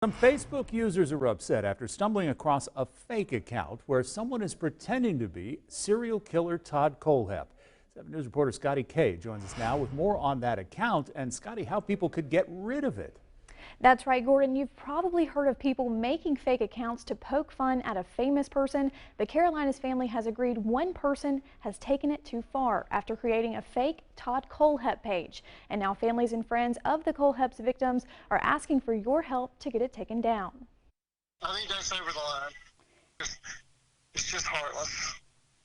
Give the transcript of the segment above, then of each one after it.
Some Facebook users are upset after stumbling across a fake account where someone is pretending to be serial killer Todd Kohlhepp. 7 News reporter Scotty Kay joins us now with more on that account and, Scotty, how people could get rid of it. That's right, Gordon. You've probably heard of people making fake accounts to poke fun at a famous person, but Carolina's family has agreed one person has taken it too far after creating a fake Todd Kohlhepp page. And now families and friends of the Kohlhepp's victims are asking for your help to get it taken down. I think that's over the line. It's just heartless.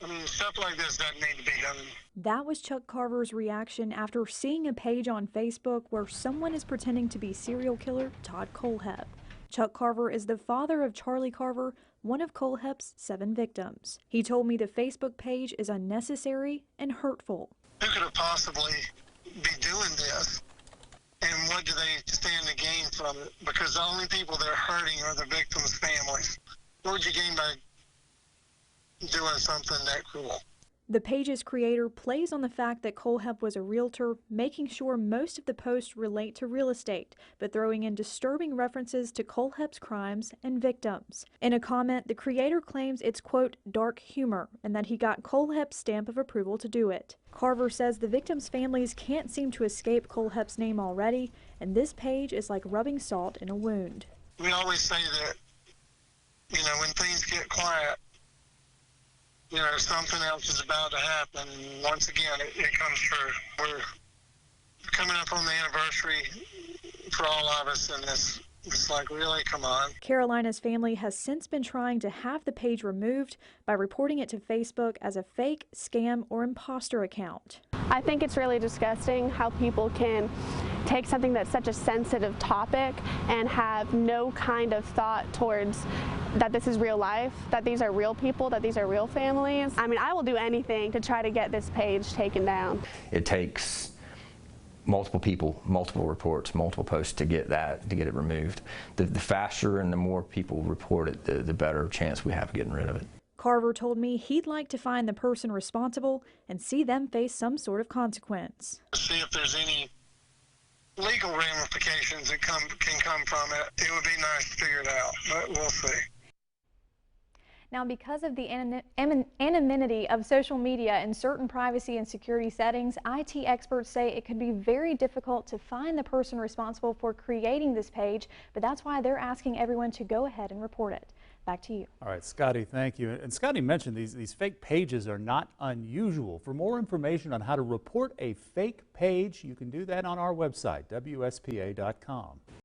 I mean, stuff like this doesn't need to be done. That was Chuck Carver's reaction after seeing a page on Facebook where someone is pretending to be serial killer Todd Kohlhepp. Chuck Carver is the father of Charlie Carver, one of Kohlhepp's 7 victims. He told me the Facebook page is unnecessary and hurtful. Who could have possibly be doing this? And what do they stand to gain from it? Because the only people that are hurting are the victims' families. What would you gain by doing something that cruel? The page's creator plays on the fact that Kohlhepp was a realtor, making sure most of the posts relate to real estate, but throwing in disturbing references to Kohlhepp's crimes and victims. In a comment, the creator claims it's, quote, dark humor, and that he got Kohlhepp's stamp of approval to do it. Carver says the victims' families can't seem to escape Kohlhepp's name already, and this page is like rubbing salt in a wound. We always say that, when things get quiet, something else is about to happen. And once again, it comes true. We're coming up on the anniversary for all of us, and it's like, really, come on. Carolina's family has since been trying to have the page removed by reporting it to Facebook as a fake, scam, or imposter account. I think it's really disgusting how people can take something that's such a sensitive topic and have no kind of thought towards that this is real life, that these are real people, that these are real families. I mean, I will do anything to try to get this page taken down. It takes multiple people, multiple reports, multiple posts to get it removed. The faster and the more people report it, the better chance we have of getting rid of it. Carver told me he'd like to find the person responsible and see them face some sort of consequence. See if there's any legal ramifications that can come from it. It would be nice to figure it out, but we'll see. Now, because of the anonymity of social media and certain privacy and security settings, IT experts say it could be very difficult to find the person responsible for creating this page, but that's why they're asking everyone to go ahead and report it. Back to you. All right, Scotty, thank you. And Scotty mentioned these fake pages are not unusual. For more information on how to report a fake page, you can do that on our website, WSPA.com.